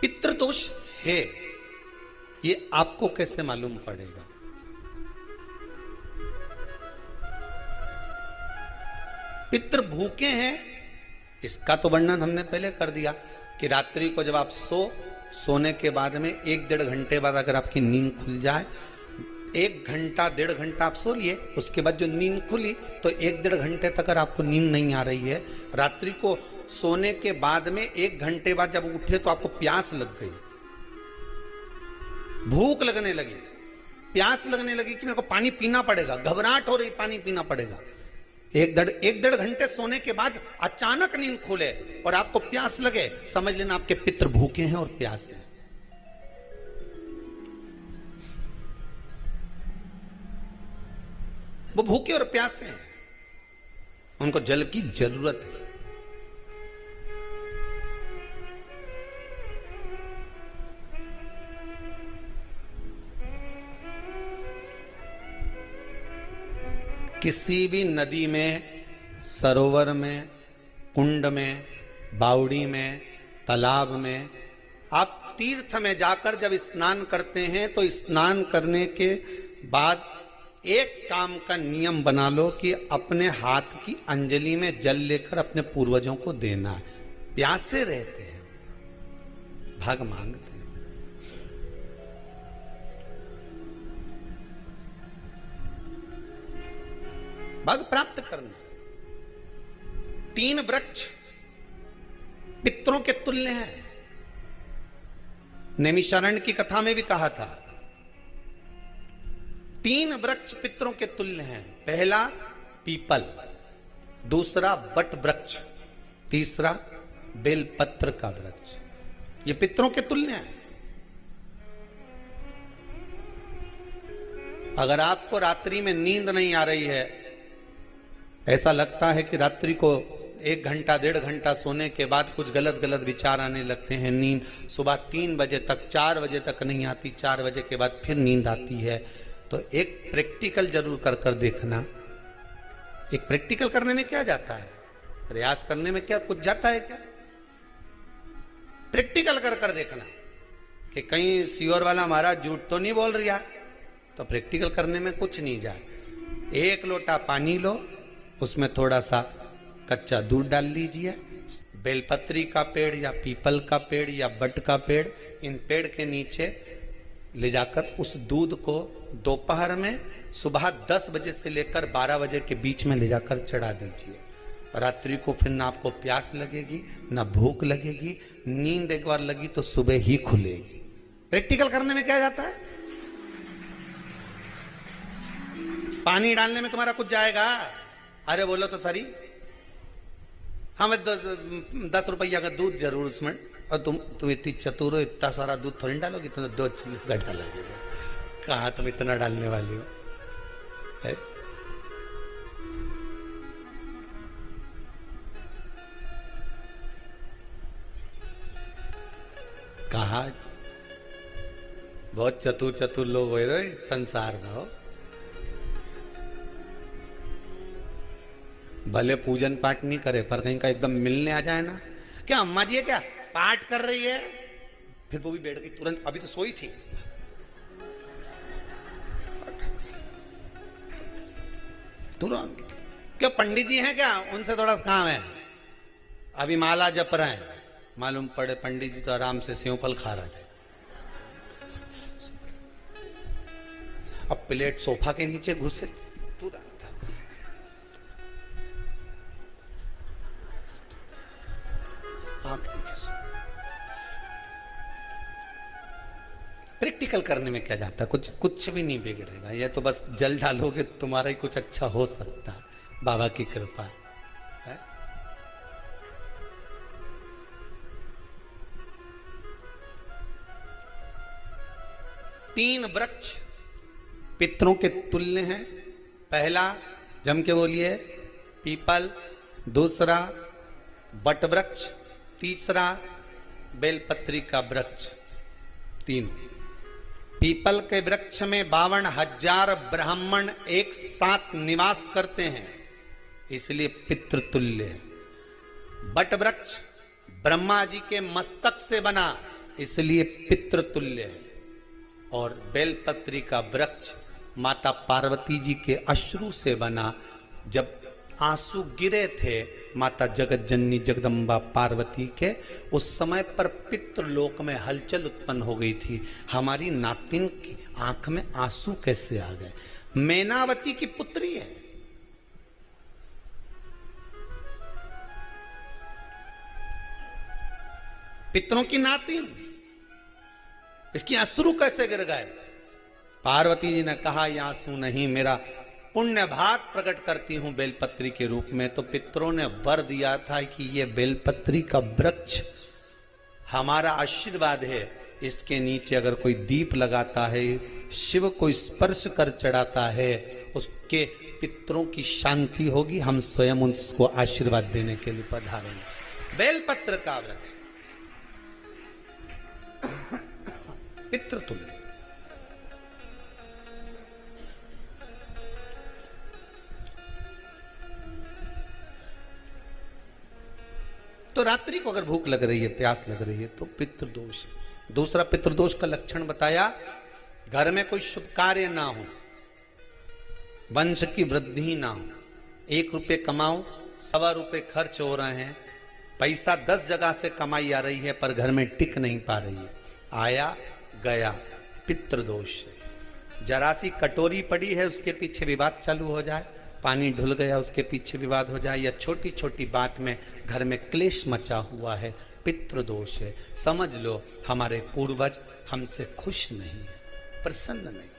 पितृदोष है, ये आपको कैसे मालूम पड़ेगा? पितृ भूखे हैं, इसका तो वर्णन हमने पहले कर दिया कि रात्रि को जब आप सोने के बाद में 1-1.5 घंटे बाद अगर आपकी नींद खुल जाए, 1 घंटा 1.5 घंटा आप सो लिए, उसके बाद जो नींद खुली तो 1-1.5 घंटे तक अगर आपको नींद नहीं आ रही है, रात्रि को सोने के बाद में 1 घंटे बाद जब उठे तो आपको प्यास लग गई, भूख लगने लगी, प्यास लगने लगी कि मेरे को पानी पीना पड़ेगा, घबराहट हो रही, पानी पीना पड़ेगा। 1-1.5 घंटे सोने के बाद अचानक नींद खुले और आपको प्यास लगे, समझ लेना आपके पितृ भूखे हैं और प्यास है। वो भूखे और प्यासे हैं, उनको जल की जरूरत है। किसी भी नदी में, सरोवर में, कुंड में, बावड़ी में, तालाब में, आप तीर्थ में जाकर जब स्नान करते हैं तो स्नान करने के बाद एक काम का नियम बना लो कि अपने हाथ की अंजलि में जल लेकर अपने पूर्वजों को देना है। प्यासे रहते हैं, भाग मांगते हैं। भाग प्राप्त करना। 3 वृक्ष पितरों के तुल्य हैं। नैमिषारण्य की कथा में भी कहा था 3 वृक्ष पितरों के तुल्य हैं। पहला पीपल, दूसरा बट वृक्ष, तीसरा बेलपत्र का वृक्ष। ये पितरों के तुल्य हैं। अगर आपको रात्रि में नींद नहीं आ रही है, ऐसा लगता है कि रात्रि को 1 घंटा 1.5 घंटा सोने के बाद कुछ गलत गलत विचार आने लगते हैं, नींद सुबह 3 बजे तक 4 बजे तक नहीं आती, 4 बजे के बाद फिर नींद आती है, तो एक प्रैक्टिकल जरूर कर कर देखना। एक प्रैक्टिकल करने में क्या जाता है, प्रयास करने में क्या कुछ जाता है क्या? प्रैक्टिकल कर कर देखना कि कहीं सियोर वाला महाराज झूठ तो नहीं बोल रहा, तो प्रैक्टिकल करने में कुछ नहीं जाए। 1 लोटा पानी लो, उसमें थोड़ा सा कच्चा दूध डाल लीजिए। बेलपत्री का पेड़ या पीपल का पेड़ या बट का पेड़, इन पेड़ के नीचे ले जाकर उस दूध को दोपहर में सुबह 10 बजे से लेकर 12 बजे के बीच में ले जाकर चढ़ा दीजिए। रात्रि को फिर ना आपको प्यास लगेगी, ना भूख लगेगी, नींद एक बार लगी तो सुबह ही खुलेगी। प्रैक्टिकल करने में क्या जाता है? पानी डालने में तुम्हारा कुछ जाएगा? अरे बोलो तो सरी, हमें 10 रुपया का दूध जरूर उसमें, और तुम इतनी चतुर हो, इतना सारा दूध थोड़ी डालोगी, तुम 2 चीज डालोगे। कहाँ तुम इतना डालने वाली हो है? कहा बहुत चतुर चतुर लोग हो रहे संसार में हो। भले पूजन पाठ नहीं करे, पर कहीं का एकदम मिलने आ जाए ना, क्या अम्मा जी है क्या, पाठ कर रही है, फिर वो भी बैठ गई तुरंत, अभी तो सोई थी, तुरंत। क्या पंडित जी हैं क्या, उनसे थोड़ा काम है, अभी माला जप रहे हैं, मालूम पड़े पंडित जी तो आराम से सेव फल खा रहे थे। अब प्लेट सोफा के नीचे घुसे तुरंत। प्रैक्टिकल करने में क्या जाता है, कुछ भी नहीं बिगड़ेगा। ये तो बस जल डालोगे तुम्हारा ही कुछ अच्छा हो सकता है, बाबा की कृपा है। 3 वृक्ष पितरों के तुल्य हैं। पहला जम के बोलिए पीपल, दूसरा बट वृक्ष, तीसरा बेलपत्री का वृक्ष। 3 पीपल के वृक्ष में 52,000 ब्राह्मण एक साथ निवास करते हैं, इसलिए पितृतुल्य है। बट वृक्ष ब्रह्मा जी के मस्तक से बना, इसलिए पितृतुल्य है। और बेलपत्री का वृक्ष माता पार्वती जी के अश्रु से बना। जब आंसू गिरे थे माता जगत जननी जगदम्बा पार्वती के, उस समय पर पितृलोक में हलचल उत्पन्न हो गई थी। हमारी नातिन की आंख में आंसू कैसे आ गए? मैनावती की पुत्री है, पितरों की नातिन, इसकी अश्रु कैसे गिर गए? पार्वती जी ने कहा ये आंसू नहीं, मेरा पुण्य भाग प्रकट करती हूं बेलपत्री के रूप में। तो पितरों ने वर दिया था कि ये बेलपत्री का वृक्ष हमारा आशीर्वाद है, इसके नीचे अगर कोई दीप लगाता है, शिव को स्पर्श कर चढ़ाता है, उसके पितरों की शांति होगी। हम स्वयं उसको आशीर्वाद देने के लिए पधारेंगे। बेलपत्र का वृक्ष पितृतुल्य। तो रात्रि को अगर भूख लग रही है, प्यास लग रही है, तो पितृदोष है। दूसरा पितृदोष का लक्षण बताया, घर में कोई शुभ कार्य ना हो, वंश की वृद्धि ना हो। 1 रुपये कमाओ, 1.25 रुपये खर्च हो रहे हैं, पैसा 10 जगह से कमाई आ रही है पर घर में टिक नहीं पा रही है, आया गया, पितृदोष है। जरा सी कटोरी पड़ी है, उसके पीछे विवाद चालू हो जाए, पानी ढुल गया उसके पीछे विवाद हो जाए, या छोटी छोटी बात में घर में क्लेश मचा हुआ है, पितृदोष है। समझ लो हमारे पूर्वज हमसे खुश नहीं है, प्रसन्न नहीं।